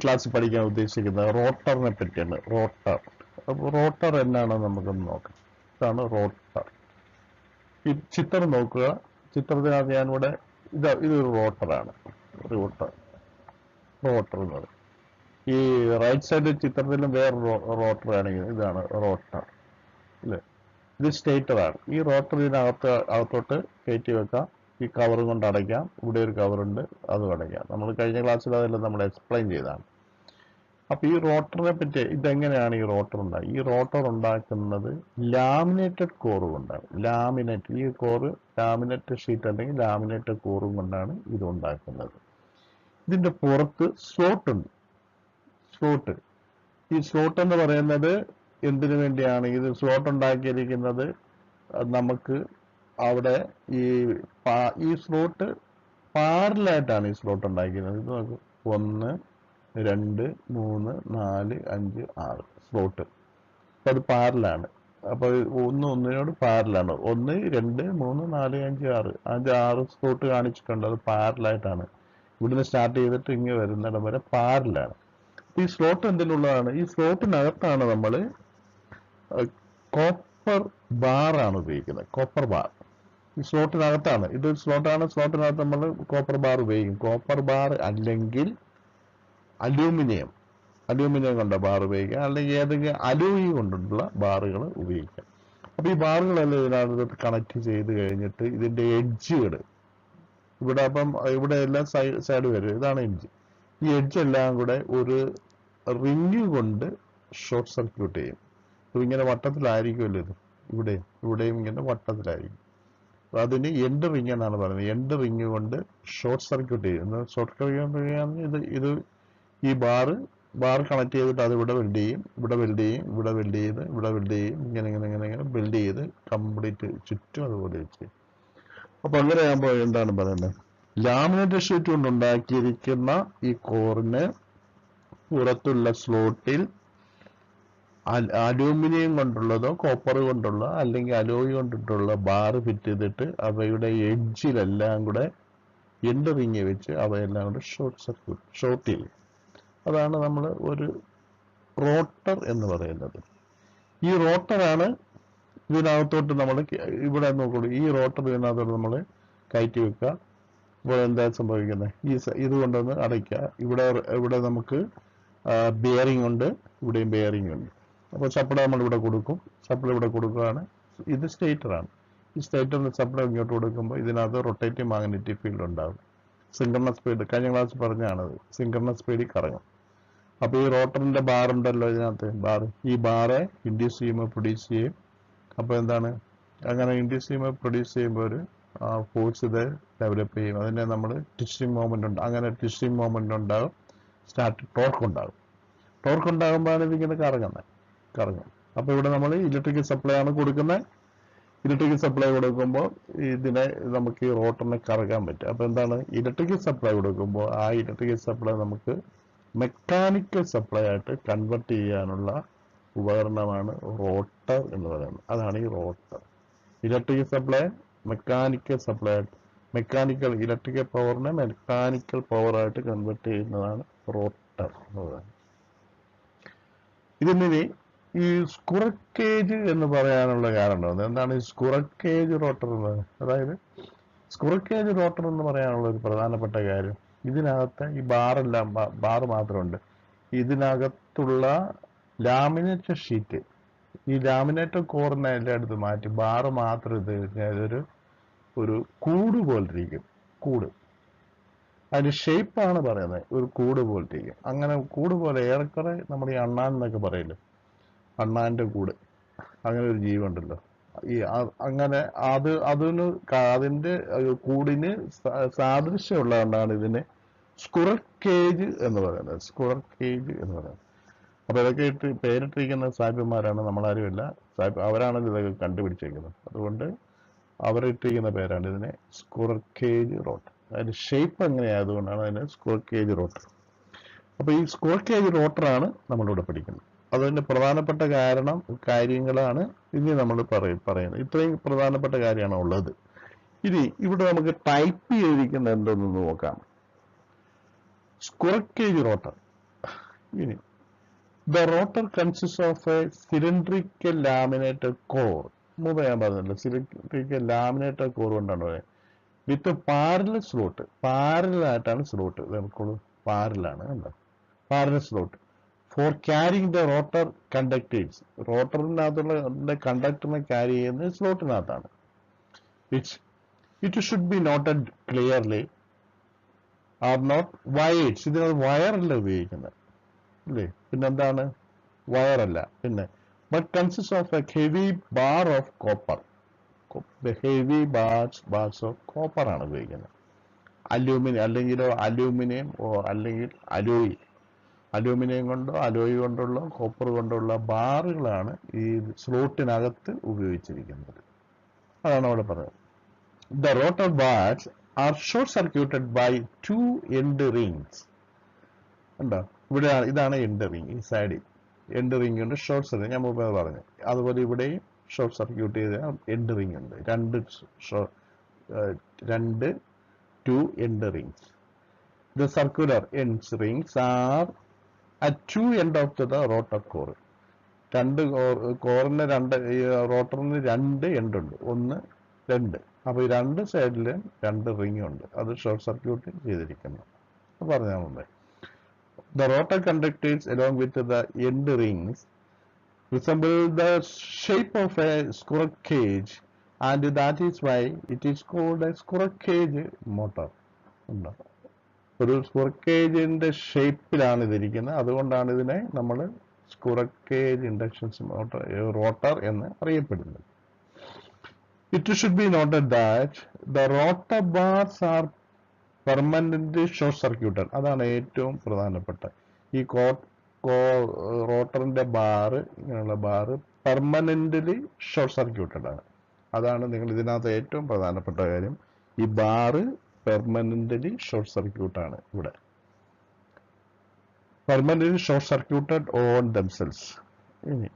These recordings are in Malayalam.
ക്ലാസ്സിൽ പഠിക്കാൻ ഉദ്ദേശിക്കുന്നത് റോട്ടറിനെ പറ്റിയാണ്. റോട്ടർ. അപ്പോൾ റോട്ടർ എന്നാണെന്ന് നമുക്കൊന്ന് നോക്കാം. ഇതാണ് റോട്ടർ. ഈ ചിത്രം നോക്കുക. ചിത്രത്തിനകത്ത് ഞാനിവിടെ ഇതൊരു റോട്ടറാണ്. റോട്ടർ എന്ന് പറയും. ഈ റൈറ്റ് സൈഡ് ചിത്രത്തിലും വേറെ റോട്ടർ ആണെങ്കിൽ ഇതാണ് റോട്ടർ അല്ലേ. ഇത് സ്റ്റേറ്ററാണ്. ഈ റോട്ടർ അകത്തോട്ട് കയറ്റി വെക്കാം. ഈ കവറും കൊണ്ട് അടയ്ക്കാം. ഇവിടെ ഒരു കവറുണ്ട്, അതും അടയ്ക്കാം. നമ്മൾ കഴിഞ്ഞ ക്ലാസ്സിൽ അതെല്ലാം നമ്മൾ എക്സ്പ്ലെയിൻ ചെയ്തതാണ്. അപ്പൊ ഈ റോട്ടറിനെ പറ്റി ഇതെങ്ങനെയാണ് ഈ റോട്ടർ ഉണ്ടാക്കുക? ഈ റോട്ടർ ഉണ്ടാക്കുന്നത് ലാമിനേറ്റഡ് കോറ് കൊണ്ടാണ്. ഈ കോറ് ലാമിനേറ്റഡ് ഷീറ്റ് അല്ലെങ്കിൽ ലാമിനേറ്റഡ് കോറും കൊണ്ടാണ് ഇത് ഉണ്ടാക്കുന്നത്. ഇതിന്റെ പുറത്ത് സ്ലോട്ട് ഉണ്ട്. ഈ സ്ലോട്ട് എന്ന് പറയുന്നത് എന്തിനു വേണ്ടിയാണ്? ഇത് സ്ലോട്ട് ഉണ്ടാക്കിയിരിക്കുന്നത് നമുക്ക് അവിടെ ഈ സ്ലോട്ട് പാരലായിട്ടാണ് ഈ സ്ലോട്ട് ഉണ്ടാക്കിയിരുന്നത്. ഇത് നമുക്ക് 1 2 3 4 5 6 സ്ലോട്ട്. അപ്പൊ അത് പാരലാണ്. അപ്പൊ ഒന്നിനോട് പാരലാണ്. 1 2 3 4 5 6 സ്ലോട്ട് കാണിച്ചിട്ടുണ്ട്. അത് പാരലായിട്ടാണ്. ഇവിടുന്ന് സ്റ്റാർട്ട് ചെയ്തിട്ട് ഇങ്ങനെ വരുന്നിടം വരെ പാരലാണ്. ഈ സ്ലോട്ട് എന്തിനുള്ളതാണ്? ഈ സ്ലോട്ടിനകത്താണ് നമ്മൾ കോപ്പർ ബാറാണ് ഉപയോഗിക്കുന്നത്. കോപ്പർ ബാർ ഈ സ്ലോട്ടിനകത്താണ്. ഇത് സ്ലോട്ടാണ്. സ്ലോട്ടിനകത്ത് നമ്മൾ കോപ്പർ ബാർ ഉപയോഗിക്കും. കോപ്പർ ബാർ അല്ലെങ്കിൽ അലൂമിനിയം കൊണ്ട ബാർ ഉപയോഗിക്കാം. അല്ലെങ്കിൽ ഏതെങ്കിലും അലോയി കൊണ്ടുള്ള ബാറുകൾ ഉപയോഗിക്കാം. അപ്പൊ ഈ ബാറുകളെല്ലാം ഇതിനകത്ത് കണക്ട് ചെയ്ത് കഴിഞ്ഞിട്ട് ഇതിന്റെ എഡ്ജുകൾ ഇവിടെ എല്ലാം സൈഡ് വരും. ഇതാണ് എഡ്ജ്. ഈ എഡ്ജ് എല്ലാം കൂടെ ഒരു റിങ് കൊണ്ട് ഷോർട്ട് സർക്യൂട്ട് ചെയ്യും. ഇങ്ങനെ വട്ടത്തിലായിരിക്കുമല്ലോ ഇത്. ഇവിടെയും ഇങ്ങനെ വട്ടത്തിലായിരിക്കും. അതിന് എൻഡ് റിങ് എന്നാണ് പറയുന്നത്. എൻഡ് റിങ് കൊണ്ട് ഷോർട്ട് സർക്യൂട്ട് ചെയ്യും. ഷോർട്ട് സർക്യൂട്ട് ചെയ്യുകയാണെങ്കിൽ ഇത് ഈ ബാർ കണക്ട് ചെയ്തിട്ട് അത് ഇവിടെ വെൽഡ് ചെയ്യും, ഇവിടെ വെൽഡ് ചെയ്യും, ഇങ്ങനെ ബിൽഡ് ചെയ്ത് കംപ്ലീറ്റ് ചുറ്റും അതുപോലെ ചെയ്യും. അപ്പൊ അങ്ങനെ ആകുമ്പോൾ എന്താണ് പറയുന്നത്? ലാമിനേറ്റഡ് ഷീറ്റ് കൊണ്ട് ഉണ്ടാക്കിയിരിക്കുന്ന ഈ കോറിന് പുറത്തുള്ള സ്ലോട്ടിൽ അലൂമിനിയം കൊണ്ടുള്ളതോ കോപ്പർ കൊണ്ടുള്ള അല്ലെങ്കിൽ അലോയ് കൊണ്ടിട്ടുള്ള ബാർ ഫിറ്റ് ചെയ്തിട്ട് അവയുടെ എഡ്ജിലെല്ലാം കൂടെ എൻഡ് റിങ് വെച്ച് അവയെല്ലാം കൂടെ ഷോർട്ട് ചെയ്യും. അതാണ് നമ്മൾ ഒരു റോട്ടർ എന്ന് പറയുന്നത്. ഈ റോട്ടറാണ് ഇതിനകത്തോട്ട് നമ്മൾ ഇവിടെ നോക്കുള്ളൂ. ഈ റോട്ടർ ഇതിനകത്തോട്ട് നമ്മൾ കയറ്റി വെക്കുക. ഇപ്പോൾ എന്താ സംഭവിക്കുന്നത്? ഇത് കൊണ്ടൊന്ന് അടയ്ക്കുക. ഇവിടെ നമുക്ക് ബെയറിംഗ് ഉണ്ട്, ഇവിടെയും ബെയറിംഗ് ഉണ്ട്. അപ്പോൾ സപ്ലൈ നമ്മൾ ഇവിടെ കൊടുക്കും. സപ്ലൈ ഇവിടെ കൊടുക്കുകയാണ്. ഇത് സ്റ്റേറ്ററാണ്. ഈ സ്റ്റേറ്ററിന് സപ്ലൈ ഇങ്ങോട്ട് കൊടുക്കുമ്പോൾ ഇതിനകത്ത് റൊട്ടേറ്റിംഗ് മാഗ്നറ്റിക് ഫീൽഡ് ഉണ്ടാകും. സിൻക്രണസ് സ്പീഡ് കഴിഞ്ഞ ക്ലാസ് പറഞ്ഞാണത്. സിൻക്രണസ് സ്പീഡിൽ കറങ്ങും. അപ്പൊ ഈ റോട്ടറിന്റെ ബാർ ഉണ്ടല്ലോ ഇതിനകത്ത് ഈ ബാറെ ഇൻഡ്യൂസ് ചെയ്യുമ്പോൾ പ്രൊഡ്യൂസ് ചെയ്യും. അപ്പൊ എന്താണ്? അങ്ങനെ ഇൻഡ്യൂസ് ചെയ്യുമ്പോൾ പ്രൊഡ്യൂസ് ചെയ്യുമ്പോൾ ഒരു ഫോഴ്സ് ഇത് ഡെവലപ്പ് ചെയ്യും. അതിനെ നമ്മൾ ട്വിസ്റ്റിംഗ് മൊമെന്റ് ഉണ്ട്. അങ്ങനെ ട്വിസ്റ്റിംഗ് മൊമെന്റ് ഉണ്ടാകും. ടോർക്ക് ഉണ്ടാകുമ്പോഴാണ് ഇതിങ്ങനെ കറങ്ങും. അപ്പൊ ഇവിടെ നമ്മൾ ഇലക്ട്രിക്കൽ സപ്ലൈ ആണ് കൊടുക്കുന്നത്. ഇലക്ട്രിക്കൽ സപ്ലൈ കൊടുക്കുമ്പോൾ ഇതിനെ നമുക്ക് ഈ റോട്ടറിനെ കറക്കാൻ പറ്റും. അപ്പൊ എന്താണ്? ഇലക്ട്രിക്കൽ സപ്ലൈ കൊടുക്കുമ്പോൾ ആ ഇലക്ട്രിക്കൽ സപ്ലൈ നമുക്ക് മെക്കാനിക്കൽ സപ്ലൈ ആയിട്ട് കൺവെർട്ട് ചെയ്യാനുള്ള ഉപകരണമാണ് റോട്ടർ എന്ന് പറയുന്നത്. അതാണ് ഈ rotor. Electrical supply mechanical supply ആയിട്ട് ഇലക്ട്രിക്കൽ പവറിനെ മെക്കാനിക്കൽ പവറായിട്ട് കൺവെർട്ട് ചെയ്യുന്നതാണ് റോട്ടർ എന്ന് പറയുന്നത്. ഇതിന് ഈ സ്ക്വിറക്കേജ് എന്ന് പറയാനുള്ള കാരണം എന്താണ്? ഈ സ്ക്വിറക്കേജ് റോട്ടർ എന്നത്, അതായത് സ്ക്വിറക്കേജ് റോട്ടർ എന്ന് പറയാനുള്ള ഒരു പ്രധാനപ്പെട്ട കാര്യം, ഇതിനകത്ത് ഈ ബാർ മാത്രമുണ്ട്. ഇതിനകത്തുള്ള ലാമിനേറ്റഡ് ഷീറ്റ്, ഈ ലാമിനേറ്റഡ് കോറിനെ എല്ലായിടത്തും മാറ്റി ബാർ മാത്രം ഇതൊരു കൂട് പോലിരിക്കും. അതിന്റെ ഷേപ്പാണ് പറയുന്നത്. ഒരു കൂട് പോലിരിക്കും. അങ്ങനെ കൂട് പോലെ ഏറെക്കുറെ നമ്മുടെ ഈ അണ്ണാൻ എന്നൊക്കെ പറയില്ലേ, അണ്ണാന്റെ കൂട്, അങ്ങനെ ഒരു ജീവിയുണ്ടല്ലോ. അങ്ങനെ അതിന്റെ കൂടിന് സാദൃശ്യമുള്ളതുകൊണ്ടാണ് ഇതിനെ സ്ക്വിറക്കേജ് എന്ന് പറയുന്നത്. അപ്പൊ ഇതൊക്കെ പേരിട്ടിരിക്കുന്ന സാഹിബന്മാരാണ്, നമ്മളാരുമില്ല. അവരാണല്ലോ ഇതൊക്കെ കണ്ടുപിടിച്ചേക്കുന്നത്. അതുകൊണ്ട് അവരിട്ടിരിക്കുന്ന പേരാണ് ഇതിനെ സ്ക്വിറക്കേജ് റോട്ടർ. അതിന്റെ ഷേപ്പ് എങ്ങനെയായതുകൊണ്ടാണ് അതിന് സ്ക്വിറക്കേജ് റോട്ടർ. അപ്പൊ ഈ സ്ക്വിറക്കേജ് റോട്ടറാണ് നമ്മളിവിടെ പഠിക്കുന്നത്. അതിന്റെ പ്രധാനപ്പെട്ട കാര്യങ്ങളാണ് ഇനി നമ്മൾ പറയുന്നത്. ഇത്രയും പ്രധാനപ്പെട്ട കാര്യമാണ് ഉള്ളത്. ഇനി ഇവിടെ നമുക്ക് ടൈപ്പ് ചെയ്തിരിക്കുന്ന എന്തെന്ന് നോക്കാം. സ്ക്വിറക്കേജ് റോട്ടർ ഇനി the rotor consist of a cylindrical laminated core. മുമ്പ് ഞാൻ പറഞ്ഞല്ലോ സിലിണ്ട്രിക്കൽ ലാമിനേറ്റഡ് കോർ കൊണ്ടാണ് പറയുന്നത്. വിത്ത് പാരലൽ സ്ലോട്ട്, പാരലായിട്ടാണ് സ്ലോട്ട്, നമുക്കുള്ളൂ പാരലാണ് കണ്ടോ, parallel slot for carrying the rotor conductors. റോട്ടറിനകത്തുള്ള കണ്ടക്ടറിനെ ക്യാരി ചെയ്യുന്നത് സ്ലോട്ടിനകത്താണ്. It should be noted clearly are not wires. ഇതിനകത്ത് വയറല്ല ഉപയോഗിക്കുന്നത് അല്ലേ, പിന്നെന്താണ്, വയറല്ല. പിന്നെ but consist of a heavy bar of copper. Heavy bars of copper ആണ് ഉപയോഗിക്കുന്നത്. അലൂമിനിയം അല്ലെങ്കിലോ അലൂമിനിയം അല്ലെങ്കിൽ അലോയി, അലൂമിനിയം കൊണ്ടോ അലോയി കൊണ്ടുള്ള കോപ്പർ കൊണ്ടുള്ള ബാറുകളാണ് ഈ സ്ലോട്ടിനകത്ത് ഉപയോഗിച്ചിരിക്കുന്നത്. അതാണ് അവിടെ പറയുന്നത്. The rotor bars are short circuited by 2 end rings. ഉണ്ടോ, ഇവിടെ ഇതാണ് എൻഡ് റിംഗ്, ഈ സൈഡിൽ എൻഡ് റിംഗ് ഉണ്ട്, ഷോർട്ട് സർക്യൂട്ട് ഞാൻ മുമ്പേ പറഞ്ഞു. അതുപോലെ ഇവിടെയും ഷോർട്ട് സർക്യൂട്ട് ചെയ്ത എൻഡ് റിംഗ് ഉണ്ട്, രണ്ട് 2 end rings. The circular ends rings are at 2 ends of the rotor core. കോറിന് റോട്ടറിന് 2 end ഉണ്ട്, 1, 2. അപ്പൊ ഈ 2 സൈഡിലും 2 റിംഗ് ഉണ്ട്, അത് ഷോർട്ട് സർക്യൂട്ട് ചെയ്തിരിക്കുന്നു പറഞ്ഞാൽ മുമ്പേ. The rotor conductors along with the end rings resemble the shape of a squirrel cage, and that is why it is called a squirrel cage motor. ഒരു സ്ക്വയർ കേജിന്റെ ഷേപ്പിലാണ് ഇതിരിക്കുന്നത്, അതുകൊണ്ടാണ് ഇതിനെ നമ്മൾ square cage induction motor rotor എന്ന് അറിയപ്പെടുന്നത്. It should be noted that the rotor bars are permanent short circuited. അതാണ് ഏറ്റവും പ്രധാനപ്പെട്ട. ഈ റോട്ടറിന്റെ ബാറ്, ഇങ്ങനെയുള്ള ബാറ് പെർമനന്റ്ലി ഷോർട്ട് സർക്യൂട്ടഡ് ആണ്. അതാണ് നിങ്ങൾ ഇതിനകത്ത് ഏറ്റവും പ്രധാനപ്പെട്ട കാര്യം. ഈ ബാറ് പെർമനന്റ്ലി ഷോർട്ട് സർക്യൂട്ട് ആണ്. ഇവിടെ permanently short circuited on themselves. ഇനി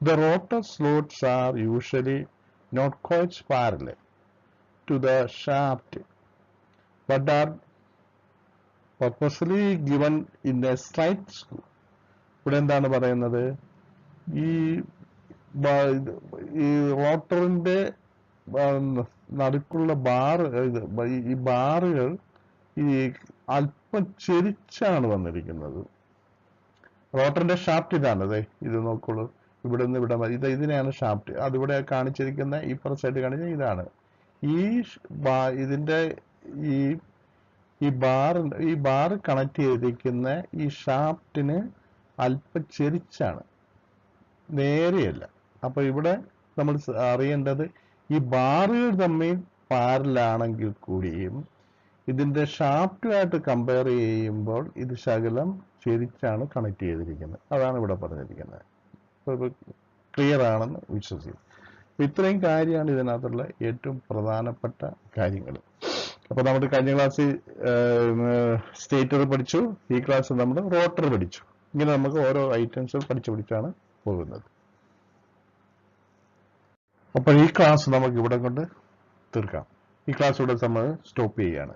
the rotor slots are usually not quite parallel to the shaft but are purposefully given in a slight screw. ഇവിടെ എന്താണ് പറയുന്നത്, ഈ റോട്ടറിന്റെ നടുക്കുള്ള ഈ ബാറുകൾ ഈ അല്പം ചെരിച്ചാണ് വന്നിരിക്കുന്നത്. റോട്ടറിന്റെ ഷാഫ്റ്റ് ഇതാണ്, അതെ ഇത് നോക്കുള്ളൂ, ഇവിടെ നിന്ന് ഇവിടെ ഇതിനെയാണ് ഷാഫ്റ്റ്. അതിവിടെ കാണിച്ചിരിക്കുന്ന ഇപ്പുറ സൈഡ് കാണിച്ച ഇതാണ്. ഇതിന്റെ ഈ ബാർ കണക്ട് ചെയ്തിരിക്കുന്ന ഈ ഷാഫ്റ്റിന് അല്പം ചെരിച്ചാണ്, നേരെയല്ല. അപ്പൊ ഇവിടെ നമ്മൾ അറിയേണ്ടത്, ഈ ബാറുകൾ തമ്മിൽ പാരലാണെങ്കിൽ കൂടിയും ഇതിന്റെ ഷാഫ്റ്റുമായിട്ട് കമ്പയർ ചെയ്യുമ്പോൾ ഇത് ശകലം ചെരിച്ചാണ് കണക്ട് ചെയ്തിരിക്കുന്നത്. അതാണ് ഇവിടെ പറഞ്ഞിരിക്കുന്നത്. ക്ലിയർ ആണെന്ന് വിശ്വസിക്കുന്നു. ഇത്രയും കാര്യമാണ് ഇതിനകത്തുള്ള ഏറ്റവും പ്രധാനപ്പെട്ട കാര്യങ്ങൾ. അപ്പൊ നമ്മൾ കഴിഞ്ഞ ക്ലാസ്സിൽ സ്റ്റേറ്റർ പഠിച്ചു, ഈ ക്ലാസ്സിൽ നമ്മൾ റോട്ടർ പഠിച്ചു. ഇങ്ങനെ നമുക്ക് ഓരോ ഐറ്റംസ് പഠിച്ചാണ് പോകുന്നത്. അപ്പോൾ ഈ ക്ലാസ് നമുക്ക് ഇവിടെ കൊണ്ട് തീർക്കാം. ഈ ക്ലാസ് ഇവിടെ നമ്മൾ സ്റ്റോപ്പ് ചെയ്യുകയാണ്.